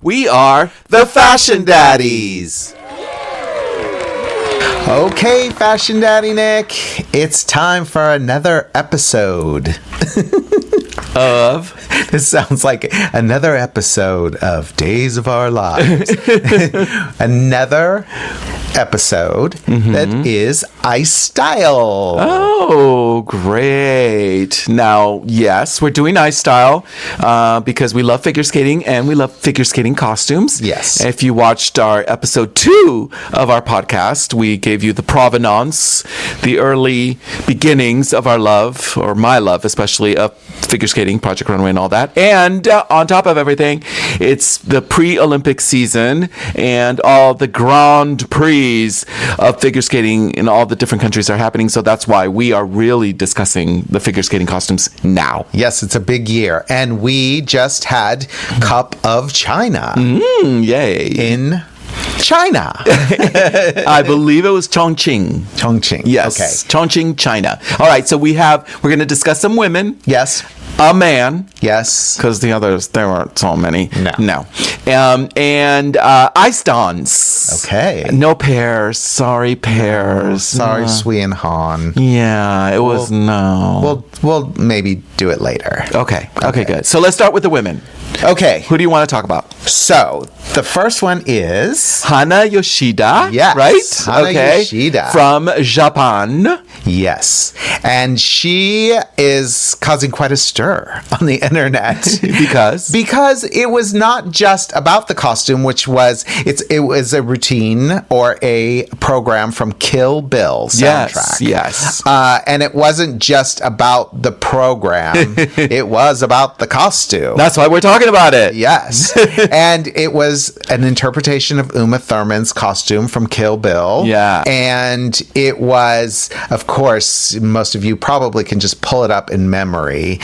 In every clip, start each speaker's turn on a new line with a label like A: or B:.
A: We are the Fashion Daddies.
B: Okay, Fashion Daddy Nick, it's time for another episode. This sounds like another episode of Days of Our Lives. Another episode that is iStyle.
A: Oh, great. Now, yes, we're doing iStyle because we love figure skating and we love figure skating costumes.
B: Yes.
A: If you watched our episode 2 of our podcast, we gave you the provenance, the early beginnings of our love, or my love especially, of figure skating, Project Runway and all that. And on top of everything, it's the pre-Olympic season and all the Grand Prix of figure skating in all the different countries are happening. So that's why we are really discussing the figure skating costumes now.
B: Yes, it's a big year. And we just had Cup of China.
A: Yay.
B: In China.
A: I believe it was Chongqing.
B: Chongqing.
A: Yes.
B: Okay.
A: Chongqing, China. All right. So we're going to discuss some women.
B: Yes.
A: A man.
B: Yes.
A: Because the others, there weren't so many.
B: No.
A: And ice dance.
B: Okay.
A: No pears. Sorry, pears.
B: Sorry, Sui and Han.
A: Yeah, it was no.
B: We'll maybe do it later.
A: Okay, good. So let's start with the women.
B: Okay.
A: Who do you want to talk about?
B: So, the first one is
A: Hana Yoshida.
B: Yes.
A: Right?
B: Hana Yoshida.
A: From Japan.
B: Yes. And she is causing quite a stir on the internet.
A: Because?
B: Because it was not just about the costume, which was, it was a routine or a program from Kill Bill soundtrack.
A: Yes.
B: And it wasn't just about the program. It was about the costume.
A: That's why we're talking about it.
B: Yes. And it was an interpretation of Uma Thurman's costume from Kill Bill.
A: Yeah.
B: And it was, of course, most of you probably can just pull it up in memory.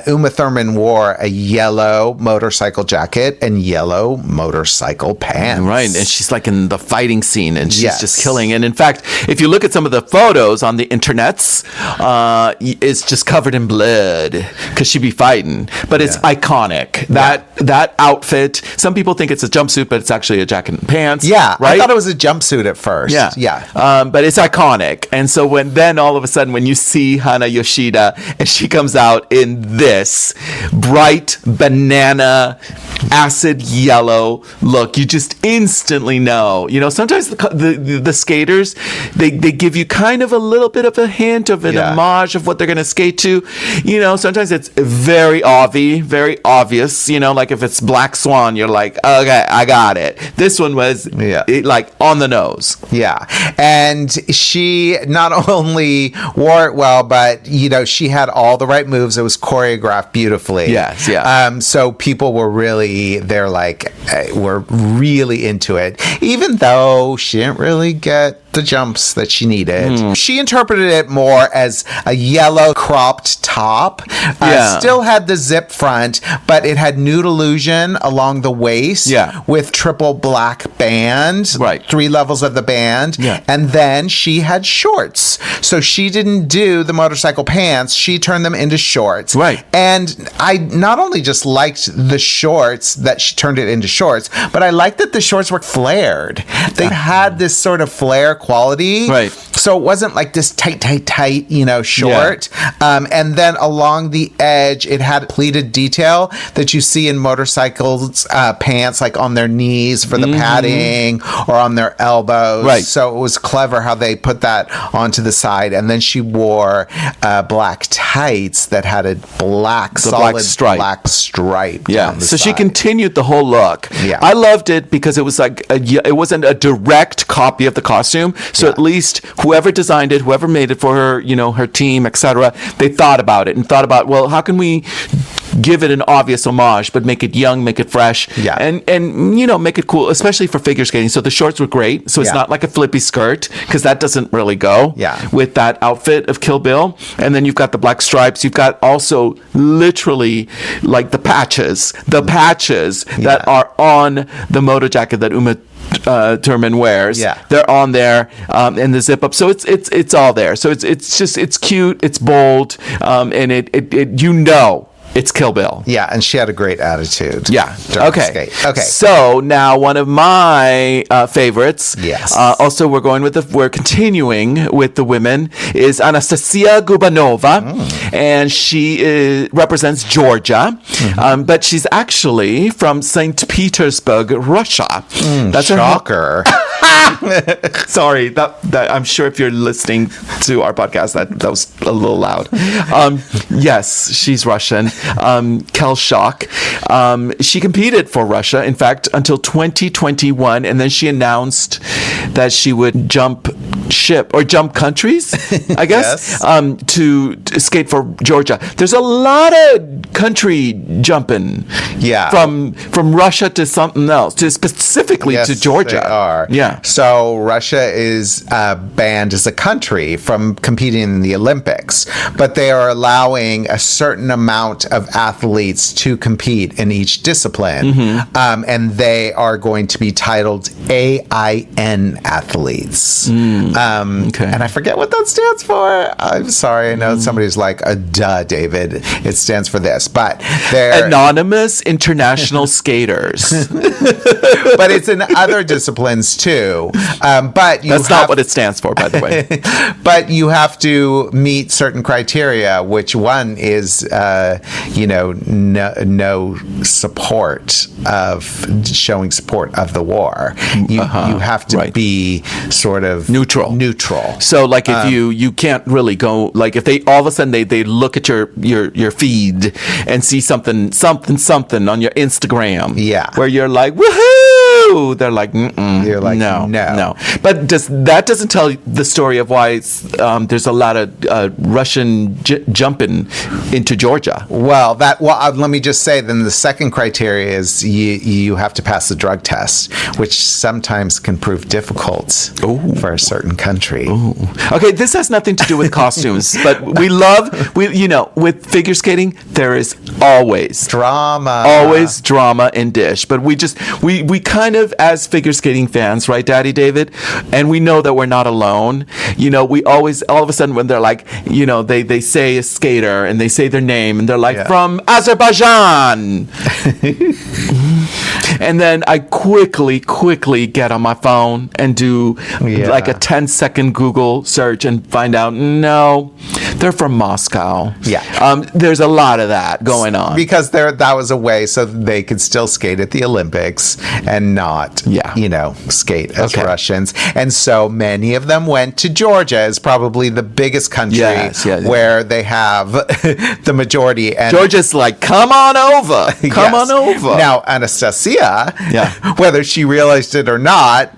B: Uma Thurman wore a yellow motorcycle jacket and yellow motorcycle pants.
A: Right. And she's like in the fighting scene and she's just killing. And in fact, if you look at some of the photos on the internets, it's just covered in blood because she'd be fighting. But it's iconic. That outfit, some people think it's a jumpsuit, but it's actually a jacket and pants.
B: Yeah,
A: right?
B: I thought it was a jumpsuit at first.
A: Yeah. But it's iconic. And so then all of a sudden when you see Hana Yoshida and she comes out in this bright banana acid yellow look, you just instantly know. You know, sometimes the skaters, they give you kind of a little bit of a hint of an homage of what they're going to skate to. You know, sometimes it's very obvious, you know, like if it's Black Swan, you're like, okay, I got it. This one was like on the nose.
B: Yeah. And she not only wore it well, but, you know, she had all the right moves. It was choreographed beautifully.
A: Yes, yeah.
B: So people were really, we're really into it, even though she didn't really get the jumps that she needed. She interpreted it more as a yellow cropped top. Still had the zip front, but it had nude illusion along the waist with triple black band, 3 levels of the band. And then she had shorts. So she didn't do the motorcycle pants, she turned them into shorts.
A: Right.
B: And I not only just liked the shorts, that she turned it into shorts, but I liked that the shorts were flared. They had this sort of flare quality.
A: Right.
B: So it wasn't like this tight, you know, short. And then along the edge, it had pleated detail that you see in motorcycles pants, like on their knees for the padding or on their elbows.
A: Right.
B: So it was clever how they put that onto the side. And then she wore black tights that had a solid black stripe.
A: Yeah. So
B: side.
A: she continued the whole look.
B: Yeah.
A: I loved it because it was like it wasn't a direct copy of the costume. So at least whoever designed it, whoever made it for her, you know, her team, etc., they thought about it and thought about, well, how can we give it an obvious homage, but make it young, make it fresh, and you know, make it cool, especially for figure skating. So the shorts were great. So it's not like a flippy skirt, because that doesn't really go with that outfit of Kill Bill. And then you've got the black stripes. You've got also literally like the patches that are on the moto jacket that Uma Thurman wears. They're on there, and the zip up. So it's all there. So it's cute, it's bold, and it it's Kill Bill.
B: Yeah, and she had a great attitude.
A: Yeah.
B: during the
A: Okay.
B: skate. Okay.
A: So now one of my favorites.
B: Yes.
A: Also, we're continuing with the women is Anastasia Gubanova, and she represents Georgia, but she's actually from St. Petersburg, Russia.
B: That's a shocker.
A: Sorry, that I'm sure if you're listening to our podcast, that was a little loud. Yes, she's Russian. Kel Shock. She competed for Russia, in fact, until 2021, and then she announced that she would jump countries, I guess,
B: Yes.
A: to skate for Georgia. There's a lot of country jumping,
B: Yeah.
A: from Russia to something else, to specifically
B: Yes,
A: to Georgia.
B: they are.
A: Yeah.
B: So Russia is banned as a country from competing in the Olympics, but they are allowing a certain amount of athletes to compete in each discipline, and they are going to be titled AIN athletes.
A: Okay.
B: And I forget what that stands for. I'm sorry. I know somebody's like, duh, David. It stands for this, but they're
A: Anonymous International Skaters.
B: but it's in other disciplines too. But
A: That's not what it stands for, by the way.
B: But you have to meet certain criteria, which one is, no support of showing support of the war. You have to be sort of
A: Neutral. So, like, if you can't really go, like, if they all of a sudden they look at your feed and see something on your Instagram, where you're like, woohoo, they're like,
B: You're like, no.
A: But that doesn't tell the story of why there's a lot of Russian jumping into Georgia.
B: Well, let me just say, then the second criteria is you have to pass the drug test, which sometimes can prove difficult for a certain country.
A: Okay, this has nothing to do with costumes, but with figure skating, there is always drama in dish. But we kind of, as figure skating fans, right, Daddy David, and we know that we're not alone. We always, all of a sudden, when they're like, they say a skater and they say their name and they're like, from Azerbaijan. And then I quickly get on my phone and do like a 10-second Google search and find out, no, they're from Moscow.
B: Yeah.
A: There's a lot of that going on.
B: Because that was a way so they could still skate at the Olympics and not, skate as Russians. And so many of them went to Georgia as probably the biggest country where they have the majority. And
A: Georgia's like, come on over. Come on over.
B: Now, Anastasia, whether she realized it or not,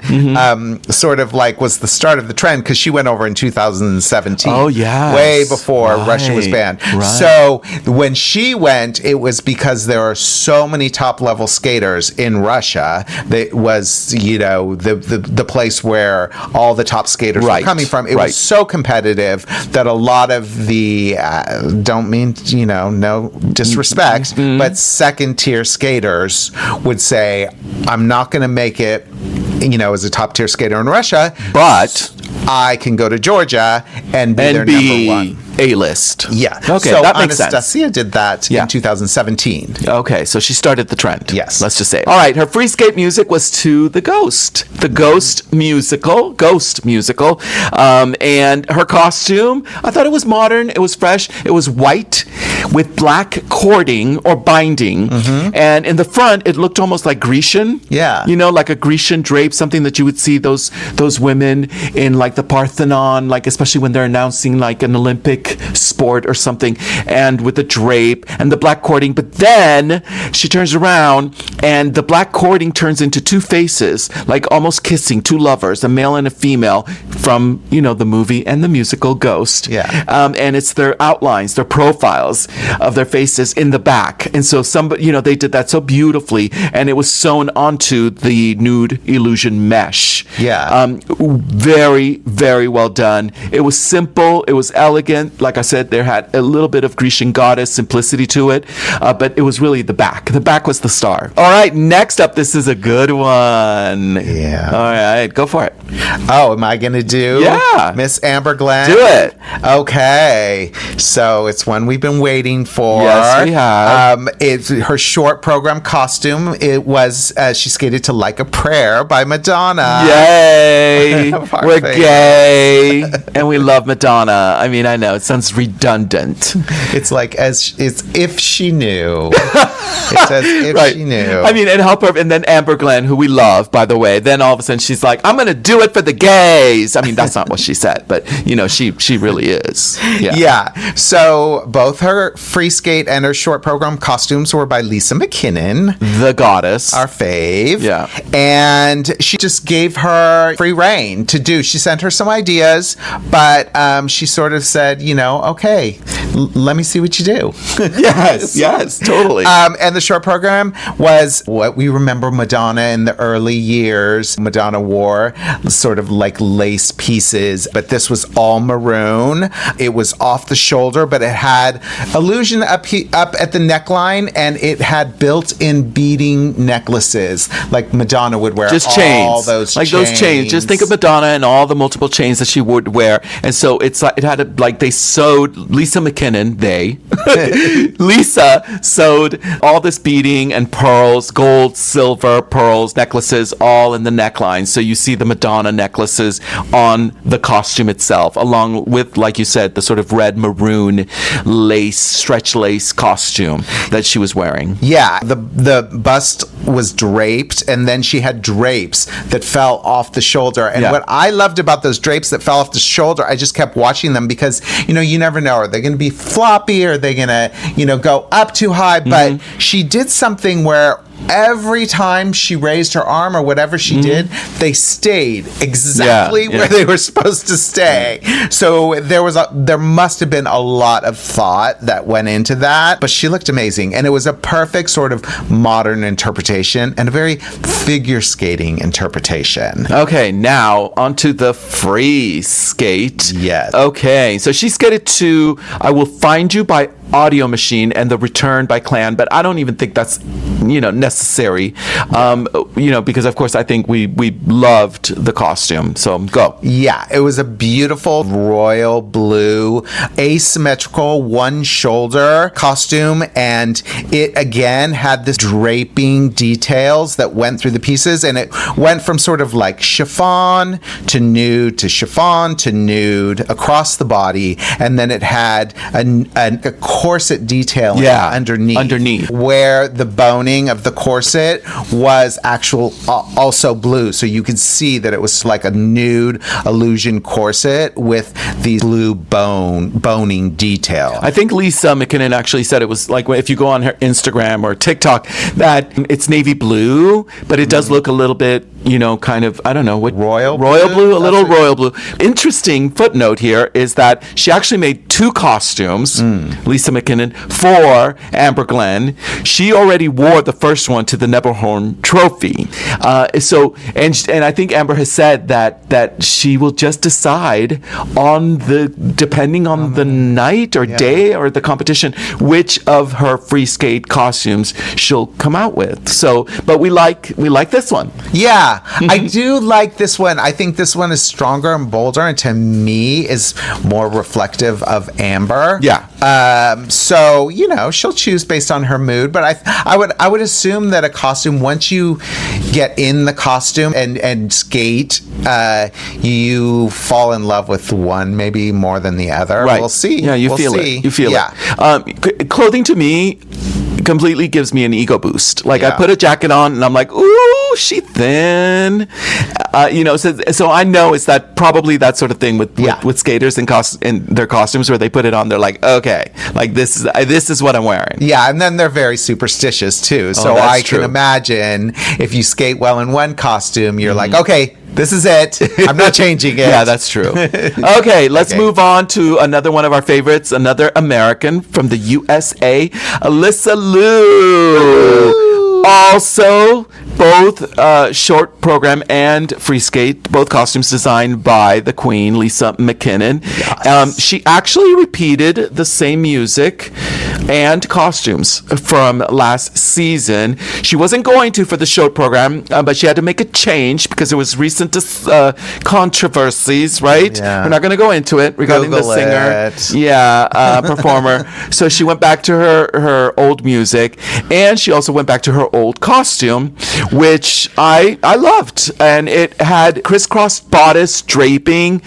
B: sort of like was the start of the trend because she went over in 2017.
A: Oh, yeah.
B: Way before Russia was banned.
A: Right.
B: So when she went, it was because there are so many top-level skaters in Russia. That was, the place where all the top skaters were coming from. It was so competitive that a lot of the, don't mean, no disrespect, but second-tier skaters would say, I'm not going to make it, as a top-tier skater in Russia,
A: but
B: I can go to Georgia and be their number one.
A: A-list.
B: Yeah.
A: Okay,
B: so
A: that makes sense.
B: Anastasia did that in 2017.
A: Okay, so she started the trend.
B: Yes.
A: Let's just say it. All right, her free skate music was to The Ghost. The Ghost musical. And her costume, I thought it was modern. It was fresh. It was white with black cording or binding. And in the front, it looked almost like Grecian.
B: Yeah.
A: Like a Grecian drape, something that you would see those women in like the Parthenon, like especially when they're announcing like an Olympic sport or something, and with the drape and the black cording. But then she turns around and the black cording turns into two faces, like almost kissing, two lovers, a male and a female from, the movie and the musical Ghost.
B: Yeah.
A: And it's their outlines, their profiles of their faces in the back. And so somebody, they did that so beautifully, and it was sewn onto the nude illusion mesh.
B: Yeah.
A: Very, very well done. It was simple. It was elegant. Like I said, there had a little bit of Grecian goddess simplicity to it, but it was really the back. The back was the star. All right, next up, this is a good one.
B: Yeah.
A: All right, go for it.
B: Oh, am I going to do
A: Miss
B: Amber Glenn?
A: Do it.
B: Okay. So it's one we've been waiting waiting for.
A: Yes, we have.
B: It's her short program costume. It was she skated to "Like a Prayer" by Madonna.
A: Yay!
B: Our
A: We're
B: favorite.
A: gay, and we love Madonna. I mean, I know it sounds redundant.
B: It's like it's if she knew. It's as if
A: Right.
B: she knew.
A: I mean, and help her. And then Amber Glenn, who we love, by the way, then all of a sudden she's like, I'm going to do it for the gays. I mean, that's not what she said, but, you know, she really is.
B: Yeah. So both her free skate and her short program costumes were by Lisa McKinnon,
A: The goddess.
B: our fave.
A: Yeah.
B: And she just gave her free reign to do. She sent her some ideas, but she sort of said, you know, okay, let me see what you do.
A: yes, totally.
B: And the short program was what we remember Madonna in the early years. Madonna wore sort of like lace pieces, but this was all maroon. It was off the shoulder, but it had illusion up at the neckline, and it had built-in beading necklaces like Madonna would wear.
A: Just
B: all
A: chains,
B: those
A: like
B: chains.
A: those chains. Just think of Madonna and all the multiple chains that she would wear, and so it's like it had a, like they sewed Lisa McKinnon. Lisa sewed all this beading and pearls, gold, silver, pearls, necklaces, all in the neckline. So you see the Madonna necklaces on the costume itself, along with, like you said, the sort of red maroon lace, stretch lace costume that she was wearing.
B: Yeah, the bust was draped, and then she had drapes that fell off the shoulder. And what I loved about those drapes that fell off the shoulder, I just kept watching them because, you know, you never know. Are they going to be floppy? Or are they going to, you know, go up too high? But she did something where every time she raised her arm or whatever she did, they stayed exactly where they were supposed to stay. So there must have been a lot of thought that went into that, but she looked amazing, and it was a perfect sort of modern interpretation and a very figure skating interpretation.
A: Okay, now onto the free skate.
B: Yes.
A: Okay, so she skated to I Will Find You by Audio Machine and The Return by Clan, but I don't even think that's, you know, necessary, you know, because of course I think we loved the costume. So go.
B: Yeah, it was a beautiful royal blue, asymmetrical one shoulder costume, and it again had this draping details that went through the pieces, and it went from sort of like chiffon to nude to chiffon to nude across the body, and then it had a corset detail underneath where the boning of the corset was also blue, so you could see that it was like a nude illusion corset with these blue boning detail.
A: I think Lisa McKinnon actually said it was like if you go on her Instagram or TikTok that it's navy blue, but it does look a little bit, you know, kind of, I don't know, what
B: royal
A: blue, a little royal blue. Interesting footnote here is that she actually made two costumes, Lisa McKinnon, for Amber Glenn. She already wore the first one to the Nebelhorn Trophy. And I think Amber has said that she will just decide depending on the night or day or the competition, which of her free skate costumes she'll come out with. So, but we like this one.
B: Yeah, I do like this one. I think this one is stronger and bolder, and to me is more reflective of Amber.
A: Yeah.
B: So, you know, she'll choose based on her mood, but I would assume that a costume, once you get in the costume and skate, you fall in love with one maybe more than the other.
A: Right.
B: We'll see.
A: Yeah, you
B: we'll
A: feel
B: see.
A: it. You feel it. Clothing to me completely gives me an ego boost. Like I put a jacket on and I'm like, ooh, she thin. You know, so I know it's probably that sort of thing with skaters and their costumes where they put it on. They're like, okay, like this is what I'm wearing.
B: Yeah, and then they're very superstitious too. So I can imagine if you skate well in one costume, you're like, okay, this is it. I'm not changing it.
A: Yeah, that's true. Okay, let's move on to another one of our favorites, another American from the USA, Alysa Liu. Also, both short program and free skate, both costumes designed by the Queen, Lisa McKinnon.
B: Yes.
A: She actually repeated the same music and costumes from last season. She wasn't going to for the short program, but she had to make a change because there was recent controversies, right?
B: Yeah.
A: We're not going to go into it regarding
B: Google
A: the singer.
B: it.
A: Yeah, performer. So she went back to her old music, and she also went back to her old costume, which I loved. And it had crisscross bodice draping,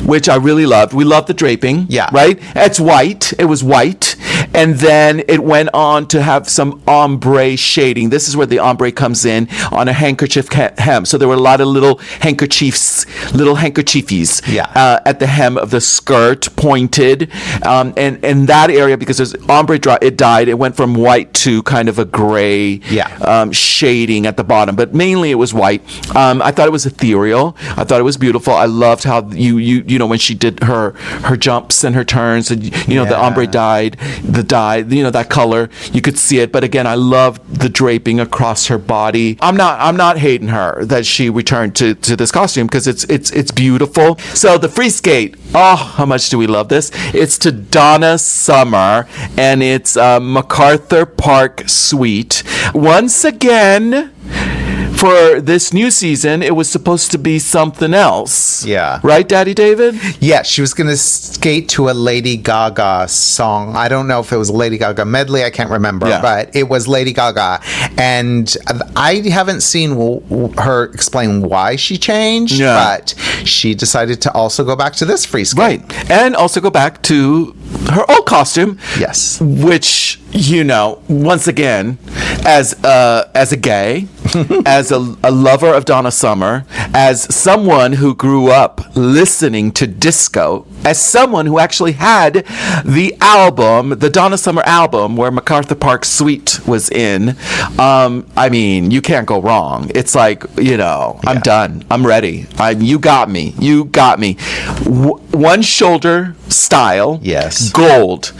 A: which I really loved. We loved the draping.
B: Yeah.
A: Right? It's white. It was white. And then it went on to have some ombre shading. This is where the ombre comes in on a handkerchief hem. So there were a lot of little handkerchiefs, little handkerchiefies at the hem of the skirt, pointed. And that area, because there's ombre, it dyed. It went from white to kind of a gray shading at the bottom. But mainly it was white. I thought it was ethereal. I thought it was beautiful. I loved how you know, when she did her jumps and her turns, and you know, the ombre dyed, the dye, you know, that color, you could see it. But again, I loved the draping across her body. I'm not hating her that she returned to this costume, because it's beautiful. So the free skate, oh, how much do we love this? It's to Donna Summer, and it's MacArthur Park Suite. Once again, for this new season, it was supposed to be something else.
B: Yeah.
A: Right, Daddy David?
B: Yeah, she was going to skate to a Lady Gaga song. I don't know if it was a Lady Gaga medley. I can't remember.
A: Yeah.
B: But it was Lady Gaga. And I haven't seen her explain why she changed.
A: Yeah.
B: But she decided to also go back to this free skate.
A: Right. And also go back to her old costume.
B: Yes.
A: Which, you know, once again, as a gay, as a lover of Donna Summer, as someone who grew up listening to disco, as someone who actually had the album, the Donna Summer album, where MacArthur Park Suite was in, I mean, you can't go wrong. It's like, you know, I'm done. I'm ready. You got me. You got me. One shoulder style.
B: Yes.
A: Gold,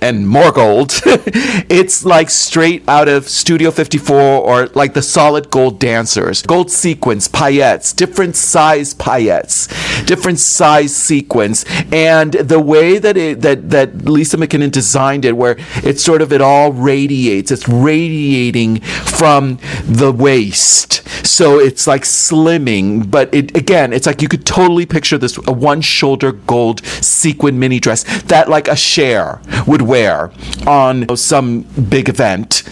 A: and more gold. It's like straight out of Studio 54, or like the solid gold dancers. Gold sequins, paillettes, different size paillettes, different size sequins. And the way that that Lisa McKinnon designed it, where it all radiates. It's radiating from the waist. So it's like slimming, but it's like you could totally picture this, a one shoulder gold sequin mini dress that like a Cher would wear on some big event,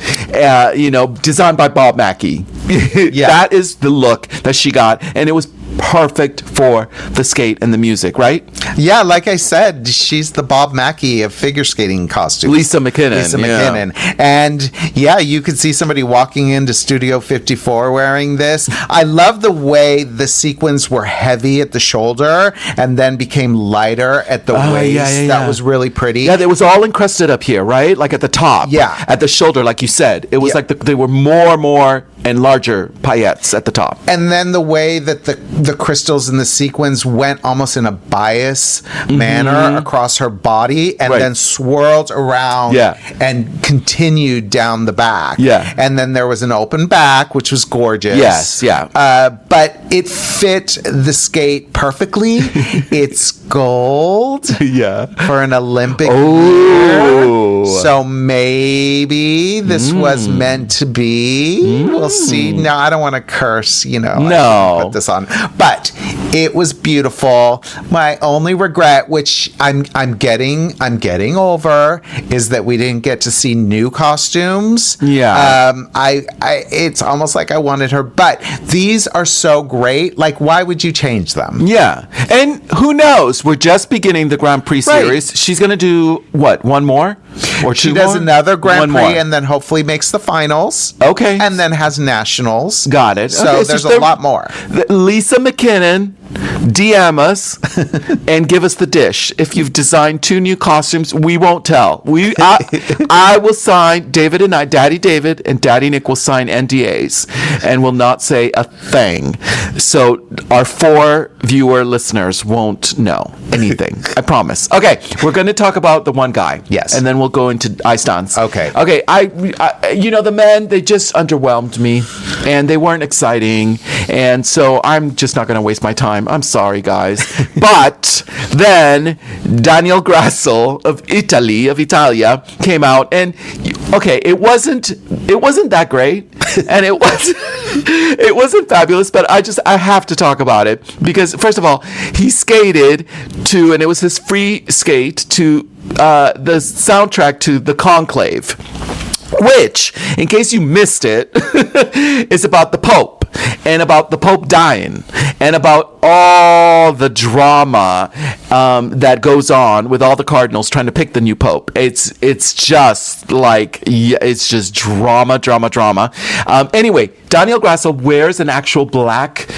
A: you know, designed by Bob Mackie.
B: Yeah.
A: That is the look that she got, and it was perfect for the skate and the music, right?
B: Yeah, like I said, she's the Bob Mackie of figure skating costumes.
A: Lisa McKinnon.
B: Yeah. And yeah, you could see somebody walking into Studio 54 wearing this. I love the way the sequins were heavy at the shoulder and then became lighter at the waist.
A: Yeah.
B: That was really pretty.
A: Yeah, it was all encrusted up here, right? Like at the top.
B: Yeah.
A: At the shoulder, like you said. It was like they were more and larger paillettes at the top.
B: And then the way that the crystals and the sequins went almost in a bias manner across her body, and then swirled around and continued down the back.
A: Yeah.
B: And then there was an open back, which was gorgeous.
A: Yes, yeah.
B: But it fit the skate perfectly. It's gold for an Olympic year. So maybe this was meant to be. We'll see. No, I don't want to curse, you know.
A: No.
B: Put this on. But it was beautiful. My only regret, which I'm getting over, is that we didn't get to see new costumes.
A: Yeah.
B: It's almost like I wanted her, but these are so great. Like, why would you change them?
A: Yeah. And who knows? We're just beginning the Grand Prix series. She's going to do what? One more? Or two
B: She does
A: more?
B: another Grand
A: One
B: Prix
A: more.
B: and then hopefully makes the finals.
A: Okay.
B: And then has nationals.
A: Got it.
B: So
A: Okay,
B: there's a lot more.
A: Lisa McKinnon DM us and give us the dish. If you've designed 2 new costumes, we won't tell. I will sign, David and I, Daddy David and Daddy Nick will sign NDAs and will not say a thing. So our 4 viewer listeners won't know anything. I promise. Okay, we're going to talk about the one guy.
B: Yes.
A: And then we'll go into ice dance.
B: Okay.
A: Okay, I the men, they just underwhelmed me and they weren't exciting. And so I'm just not going to waste my time. I'm sorry, guys. But then Daniel Grassl of Italia came out and okay, it wasn't that great and it wasn't fabulous, but I have to talk about it because first of all, he skated to, and it was his free skate to the soundtrack to The Conclave, which, in case you missed it, is about the Pope and about the Pope dying and about all the drama that goes on with all the cardinals trying to pick the new Pope. It's just like, it's just drama. Anyway, Daniel Grassl wears an actual black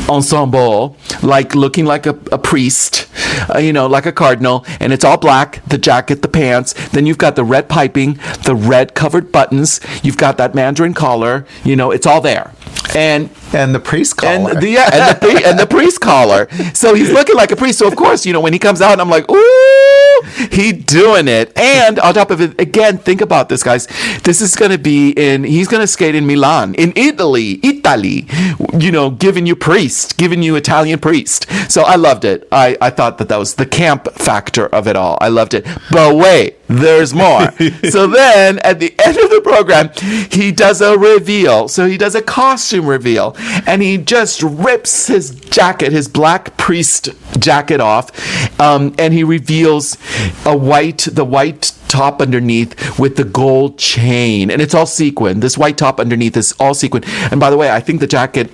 A: ensemble, like looking like a priest, like a cardinal, and it's all black, the jacket, the pants. Then you've got the red piping, the red covered buttons. You've got that Mandarin collar, it's all there. And
B: the priest collar.
A: And the priest collar. So he's looking like a priest. So of course, when he comes out, I'm like, ooh, he doing it. And on top of it, again, think about this, guys. This is going to be he's going to skate in Milan, in Italy, giving you Italian priest. So I loved it. I thought that was the camp factor of it all. I loved it. But wait, there's more. So then at the end of the program, he does a reveal. So he does a costume reveal. And he just rips his jacket, his black priest jacket off, and he reveals the white top underneath with the gold chain, and it's all sequin. This white top underneath is all sequin. And by the way, I think the jacket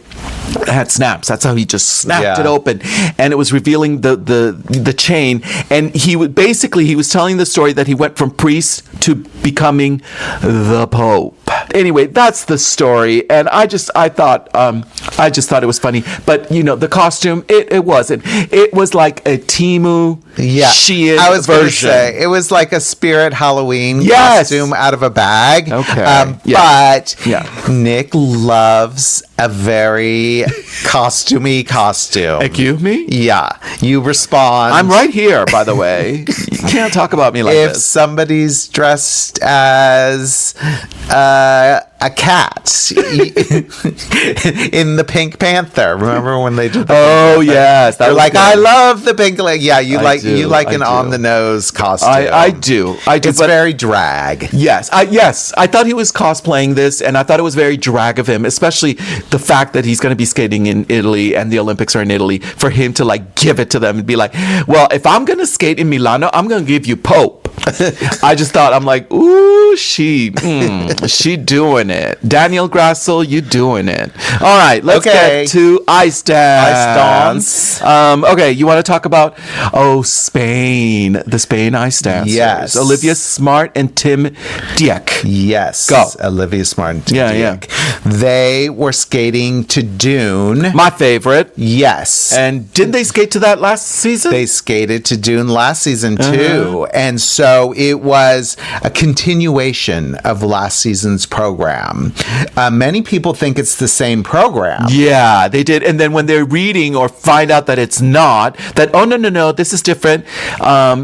A: had snaps. That's how he just snapped it open, and it was revealing the chain. And he was telling the story that he went from priest to becoming the Pope. Anyway, that's the story, and I just thought it was funny. But the costume, it wasn't. It was like a Temu Shein
B: I was
A: version.
B: Say, it was like a Spirit Halloween costume out of a bag.
A: Okay,
B: but Nick loves a very costumey costume.
A: Excuse me?
B: Yeah, you respond.
A: I'm right here, by the way. You can't talk about me like
B: if
A: this.
B: somebody's dressed as a cat in the Pink Panther. Remember when they did?
A: Yes,
B: that was like, good. I love the pink. Yeah, you like an on the nose costume.
A: I do.
B: It's very drag.
A: Yes, I thought he was cosplaying this, and I thought it was very drag of him, especially the fact that he's going to be skating in Italy and the Olympics are in Italy. For him to give it to them and be like, well, if I'm going to skate in Milano, I'm going to give you Pope. I just thought, I'm like, ooh, she doing it. Daniel Grassl, you doing it. All right, let's get to ice dance. Okay, you want to talk about Spain, the Spain ice dancers?
B: Yes,
A: Olivia Smart and Tim Dieck.
B: Yes,
A: go.
B: Olivia Smart and Tim Dieck. They were skating to Dune,
A: my favorite.
B: Yes,
A: and didn't they skate to that last season?
B: They skated to Dune last season too, and so it was a continuation of last season's program. Many people think it's the same program.
A: Yeah, they did. And then when they're reading or find out that it's not, that, oh, no, this is different,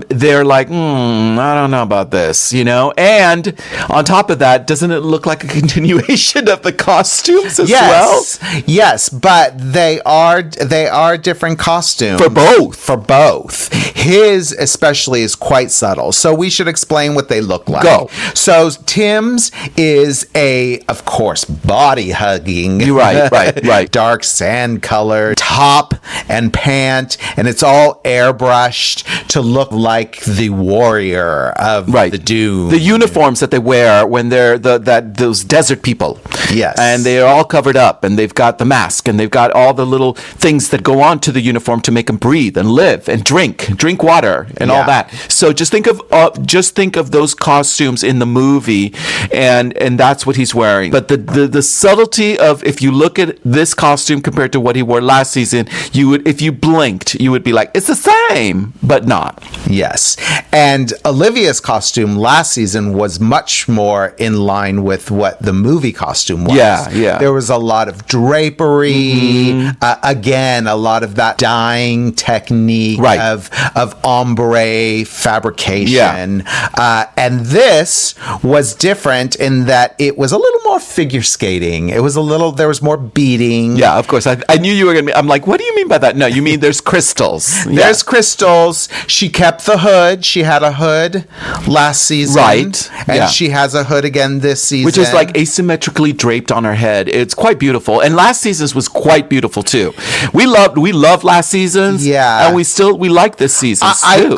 A: they're like, I don't know about this, And on top of that, doesn't it look like a continuation of the costumes as well?
B: Yes, but they are different costumes.
A: For both.
B: His especially is quite subtle. So we should explain what they look like.
A: Go.
B: So Tim's is of course, body hugging.
A: You're right.
B: Dark sand color top and pant, and it's all airbrushed to look like the warrior of the Dune.
A: The uniforms that they wear when they're those desert people.
B: Yes.
A: And they are all covered up, and they've got the mask, and they've got all the little things that go on to the uniform to make them breathe and live and drink water and all that. So just think of those costumes in the movie, and that's what he's wearing. But the subtlety of, if you look at this costume compared to what he wore last season, you would, if you blinked, you would be like, it's the same, but not.
B: Yes. And Olivia's costume last season was much more in line with what the movie costume was.
A: Yeah.
B: There was a lot of drapery, again, a lot of that dyeing technique of ombre fabrication. And this was different in that it was a little more figure skating. There was more beading.
A: Yeah, of course. I knew you were going to be, I'm like, what do you mean by that? No, you mean there's crystals.
B: There's crystals. She kept the hood. She had a hood last season.
A: Right.
B: And she has a hood again this season.
A: Which is like asymmetrically draped on her head. It's quite beautiful. And last season's was quite beautiful too. We loved last season's.
B: Yeah.
A: And we like this season's too.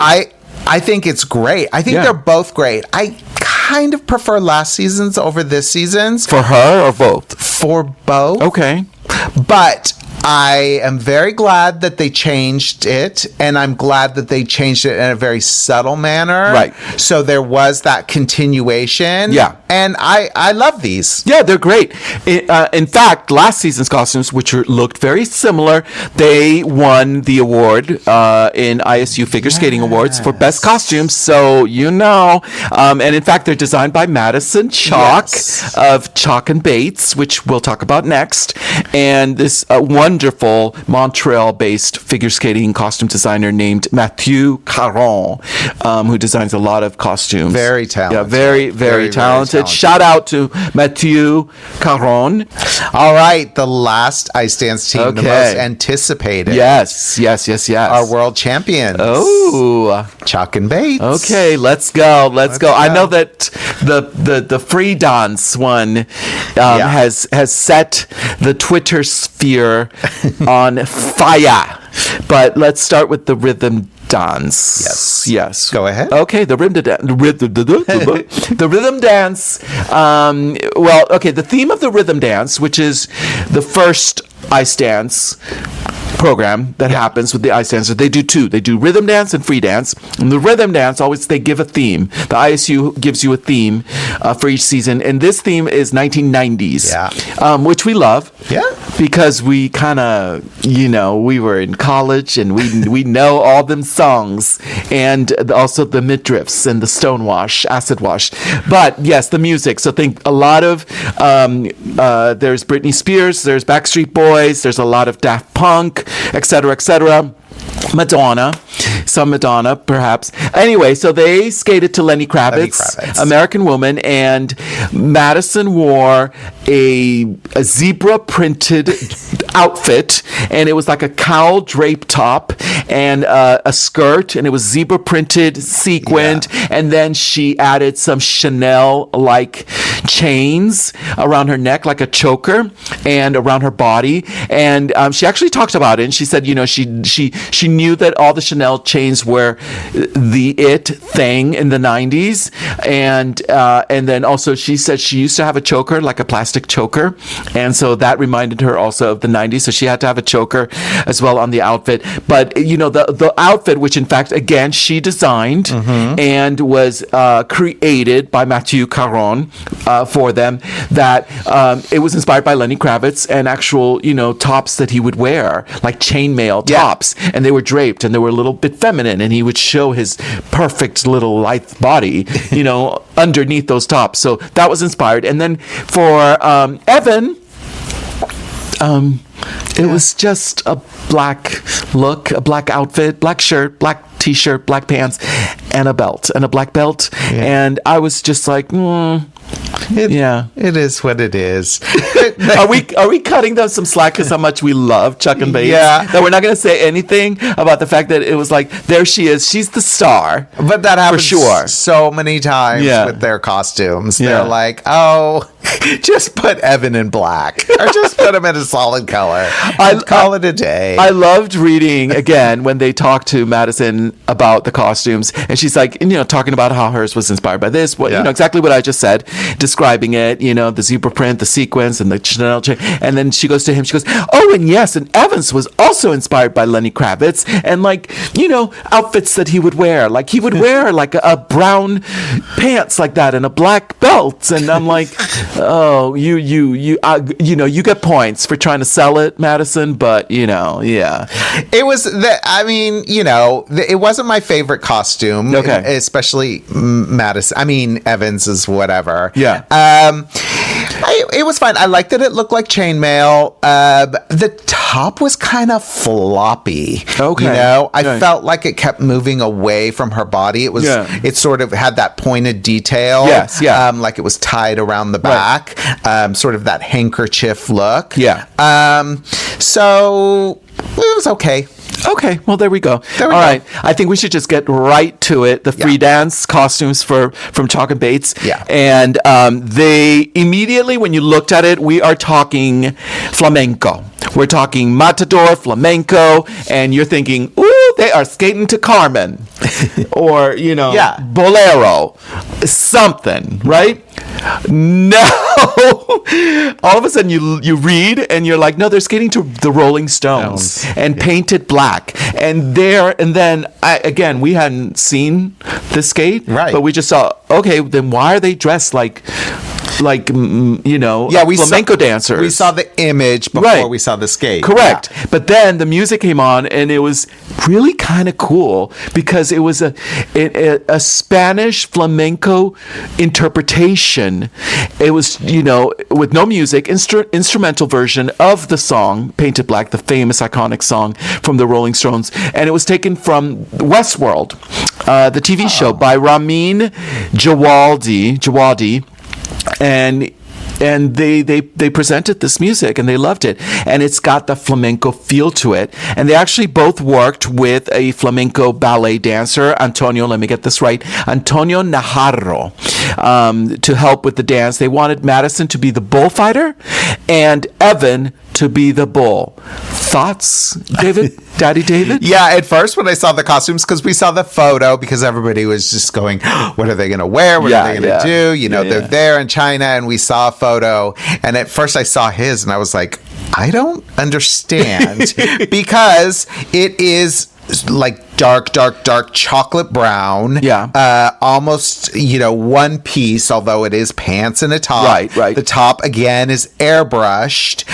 B: I think it's great. I think they're both great. I kind of prefer last season's over this season's.
A: For her or both?
B: For both.
A: Okay.
B: But I am very glad that they changed it, and I'm glad that they changed it in a very subtle manner.
A: Right.
B: So there was that continuation.
A: Yeah.
B: And I love these.
A: Yeah, they're great. In fact, last season's costumes, which looked very similar, they won the award in ISU Figure Skating Awards for Best Costumes. So, and in fact, they're designed by Madison Chock of Chock and Bates, which we'll talk about next. And this wonderful Montreal-based figure skating costume designer named Mathieu Caron, who designs a lot of costumes.
B: Very talented.
A: Yeah, very, very talented. Shout out to Mathieu Caron.
B: All right, the last ice dance team, the most anticipated.
A: Yes.
B: Our world champions.
A: Oh,
B: Chock and Bates.
A: Okay, let's go. I know that the free dance one has set the Twitter sphere on fire. But let's start with the rhythm dance. Yes.
B: Go ahead.
A: Okay, the rhythm dance. The theme of the rhythm dance, which is the first ice dance program that happens with the ice dancers. They do two. They do rhythm dance and free dance. And the rhythm dance, always they give a theme. The ISU gives you a theme for each season. And this theme is 1990s, which we love. Yeah. Because we kind of, we were in college and we know all them songs, and also the midriffs and the stonewash, acid wash. But yes, the music. So think a lot of, there's Britney Spears, there's Backstreet Boys, there's a lot of Daft Punk, etc., etc. Some Madonna, perhaps. Anyway, so they skated to Lenny Kravitz, American Woman, and Madison wore a zebra printed outfit, and it was like a cowl drape top and a skirt, and it was zebra printed, sequined, and then she added some Chanel like chains around her neck, like a choker, and around her body. And she actually talked about it, and she said, she knew that all the Chanel chains were the it thing in the 90s, and then also she said she used to have a choker, like a plastic choker, and so that reminded her also of the 90s, so she had to have a choker as well on the outfit. But the outfit, which in fact again she designed and was created by Mathieu Caron for them, that it was inspired by Lenny Kravitz and actual tops that he would wear, like chainmail tops, and they were draped and they were a little bit feminine, and he would show his perfect little lithe body underneath those tops. So that was inspired. And then for Evan, it was just a black look, a black outfit, black shirt, black t-shirt, black pants, and a belt, and a black belt. And I was just like,
B: it is what it is.
A: Are we cutting them some slack because how much we love Chock and Bates? Yeah. That we're not going to say anything about the fact that it was like, there she is, she's the star.
B: But that happens for sure so many times with their costumes. They're like, just put Evan in black, or just put him in a solid color. Call it a day.
A: I loved reading again when they talked to Madison about the costumes, and she's like, talking about how hers was inspired by this. Exactly what I just said. Describe describing it, you know, the zebra print, the sequence, and the Chanel chain. And then she goes to him, she goes, oh, and yes, and Evans was also inspired by Lenny Kravitz, and like, you know, outfits that he would wear. Like he would wear like a brown pants like that and a black belt. And I'm like, oh, you know, you get points for trying to sell it, Madison, but you know, yeah.
B: It was I mean, you know, it wasn't my favorite costume.
A: Okay.
B: Especially Madison. I mean, Evans is whatever.
A: Yeah.
B: It was fine. I liked that it looked like chainmail. The top was kind of floppy.
A: Okay.
B: You know, I
A: Okay.
B: felt like it kept moving away from her body. It was, it sort of had that pointed detail.
A: Yes, yeah.
B: Like it was tied around the back.
A: Right.
B: Sort of that handkerchief look.
A: Yeah.
B: So it was okay.
A: Okay, well, there we go.
B: There we
A: All
B: go.
A: right, I think we should just get right to it. The free dance costumes from Chock and Bates.
B: Yeah.
A: And they immediately, when you looked at it, we are talking flamenco. We're talking matador, flamenco, and you're thinking, ooh, they are skating to Carmen. Or, you know, bolero. Something, right? No. All of a sudden you read and you're like, no, they're skating to the Rolling Stones and painted black. And then again, we hadn't seen the skate,
B: right?
A: But we just saw, okay, then why are they dressed like you know,
B: we
A: flamenco dancers?
B: We saw the image before we saw the skate.
A: Correct.
B: Yeah.
A: But then the music came on and it was really kind of cool because it was a Spanish flamenco interpretation. It was, you know, with no music, instrumental version of the song Painted Black, the famous iconic song from the Rolling Stones, and it was taken from Westworld, the TV show by Ramin Djawadi. And they presented this music and they loved it, and it's got the flamenco feel to it. And they actually both worked with a flamenco ballet dancer, Antonio. Let me get this right, Antonio Najarro, to help with the dance. They wanted Madison to be the bullfighter and Evan to be the bull. Thoughts, David? Daddy David?
B: Yeah, at first when I saw the costumes, because we saw the photo, because everybody was just going, what are they going to wear? What are they going to do? You know, they're there in China, and we saw a photo. And at first I saw his, and I was like, I don't understand. Because it is like dark chocolate brown.
A: Yeah.
B: Almost, you know, one piece, although it is pants and a top.
A: Right.
B: The top, again, is airbrushed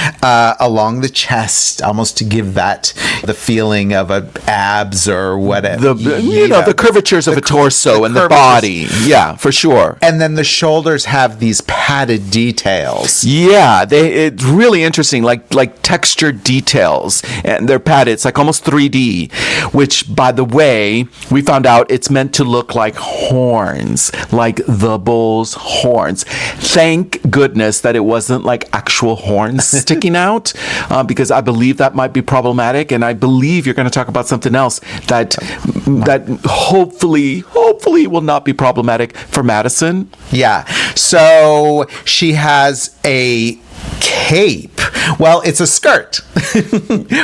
B: along the chest, almost to give that the feeling of a abs or whatever.
A: The curvatures of a torso and the body. Yeah, for sure.
B: And then the shoulders have these padded details.
A: Yeah, it's really interesting, like textured details, and they're padded. It's like almost 3D, which, by the way, we found out it's meant to look like horns, like the bull's horns. Thank goodness that it wasn't like actual horns sticking out, because I believe that might be problematic, and I believe you're going to talk about something else that hopefully will not be problematic for Madison.
B: Yeah. So she has a cape. Well, it's a skirt,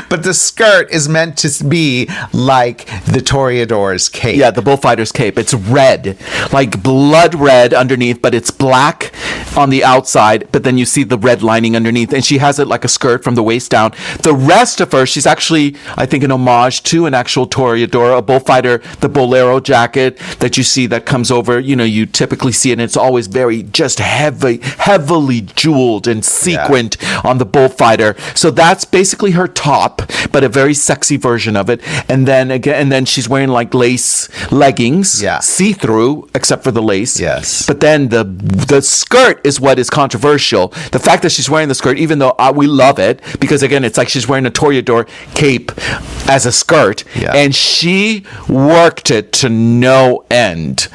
B: but the skirt is meant to be like the Toreador's cape.
A: Yeah, the bullfighter's cape. It's red, like blood red underneath, but it's black on the outside, but then you see the red lining underneath, and she has it like a skirt from the waist down. The rest of her, she's actually, I think, an homage to an actual Toreador, a bullfighter, the bolero jacket that you see that comes over, you know, you typically see it, and it's always very just heavily jeweled and sequined on the bullfighter. So that's basically her top, but a very sexy version of it. And then she's wearing like lace leggings, see-through except for the lace.
B: Yes.
A: But then the skirt is what is controversial. The fact that she's wearing the skirt, even though we love it, because again, it's like she's wearing a Toreador cape as a skirt, and she worked it to no end.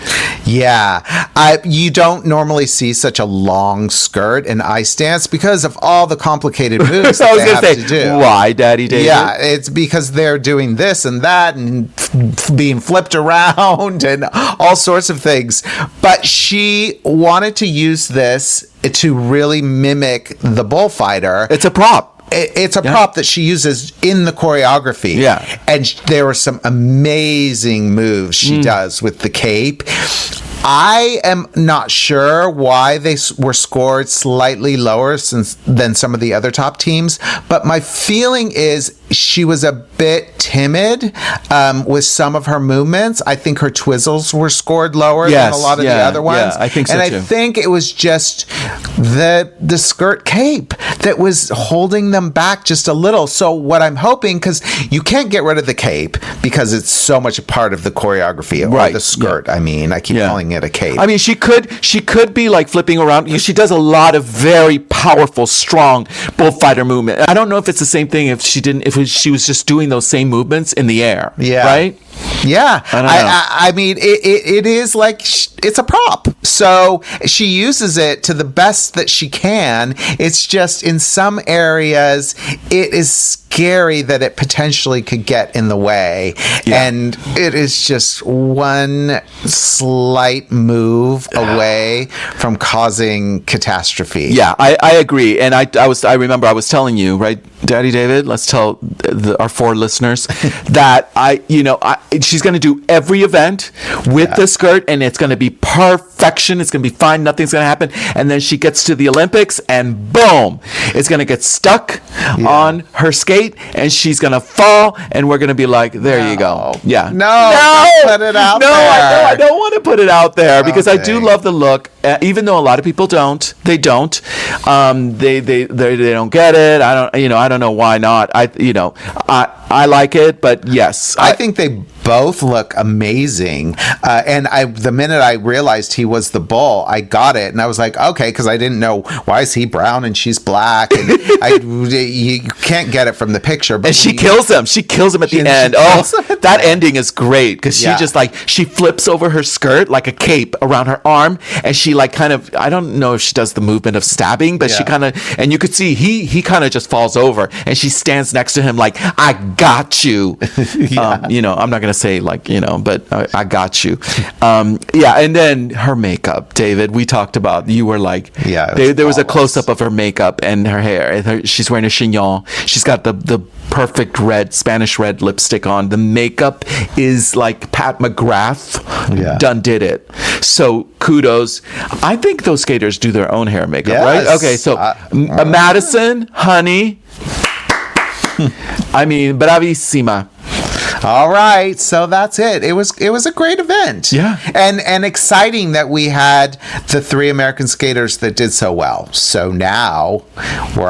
B: Yeah. You don't normally see such a long skirt in ice dance because of all the complicated moves that they have to do.
A: Why, Daddy David?
B: Yeah, it's because they're doing this and that and being flipped around and all sorts of things. But she wanted to use this to really mimic the bullfighter.
A: It's a prop.
B: It's a prop that she uses in the choreography.
A: Yeah.
B: And there were some amazing moves she does with the cape. I am not sure why they were scored slightly lower than some of the other top teams, but my feeling is she was a bit timid with some of her movements. I think her twizzles were scored lower than a lot of the other ones.
A: Yeah, I think so
B: and
A: too.
B: I think it was just the skirt cape that was holding them back just a little. So what I'm hoping, because you can't get rid of the cape because it's so much a part of the choreography or the skirt. I mean, I keep calling it a cape.
A: I mean, she could be like flipping around. She does a lot of very powerful, strong bullfighter movement. I don't know if it's the same thing if she was just doing those same movements in the air. Yeah. Right?
B: Yeah.
A: I don't know.
B: I mean, it is like it's a prop. So she uses it to the best that she can. It's just in some areas, it is scary that it potentially could get in the way. Yeah. And it is just one slight move away from causing catastrophe.
A: Yeah, I agree. And I remember I was telling you, right, Daddy David, let's tell our 4 listeners that she's going to do every event with the skirt, and it's going to be perfection. It's going to be fine. Nothing's going to happen. And then she gets to the Olympics, and boom, it's going to get stuck on her skate, and she's going to fall, and we're going to be like, there you go. Yeah.
B: No, don't put it out there.
A: I don't want to put it out there because I do love the look, even though a lot of people don't. They don't. They don't get it. I don't know why not. I like it, but yes.
B: I think they both look amazing. And the minute I realized he was the bull, I got it. And I was like, okay, because I didn't know, why is he brown and she's black? And you can't get it from the picture. But
A: and she kills him. She kills him at the end. That ending is great because she just she flips over her skirt like a cape around her arm. And she I don't know if she does the movement of stabbing, but she and you could see he kind of just falls over and she stands next to him like, I got you. I'm not going to say but I got you. And then her makeup, David, we talked about, you were like, there was a close-up of her makeup and her hair. She's wearing a chignon. She's got the perfect Spanish red lipstick on. The makeup is like Pat McGrath done did it. So kudos. I think those skaters do their own hair and makeup, right? Okay, so Madison, honey. I mean, bravissima.
B: All right, so that's it. It was a great event.
A: Yeah.
B: And exciting that we had the 3 American skaters that did so well. So now we're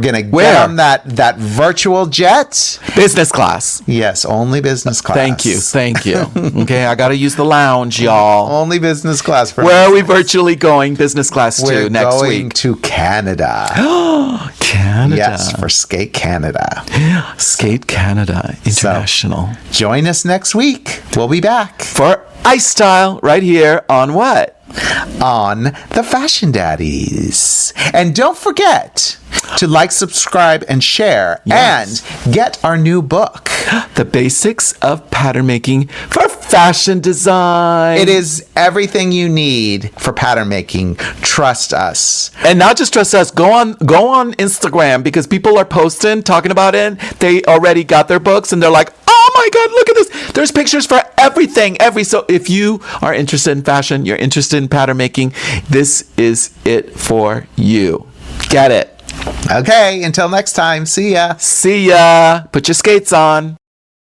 B: going to get on that virtual jet.
A: Business class.
B: Yes, only business class.
A: Thank you. Okay, I got to use the lounge, y'all.
B: Only business class.
A: Where are we virtually going business class to next week?
B: We're going to Canada.
A: Canada.
B: Yes, for Skate Canada.
A: Skate Canada International.
B: Join us next week. We'll be back
A: for Ice Style right here on what?
B: On the Fashion Daddies. And don't forget to like, subscribe, and share, and get our new book,
A: The Basics of Pattern Making for Fashion Design.
B: It is everything you need for pattern making. Trust us.
A: And not just trust us. Go on Instagram because people are posting, talking about it. They already got their books and they're like, oh my God, look at this. There's pictures for everything. So if you are interested in fashion, you're interested in pattern making, this is it for you. Get it.
B: Okay, until next time. See ya.
A: See ya. Put your skates on.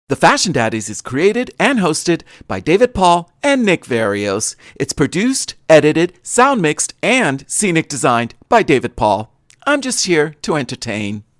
A: The Fashion Daddies is created and hosted by David Paul and Nick Varios. It's produced, edited, sound mixed, and scenic designed by David Paul. I'm just here to entertain.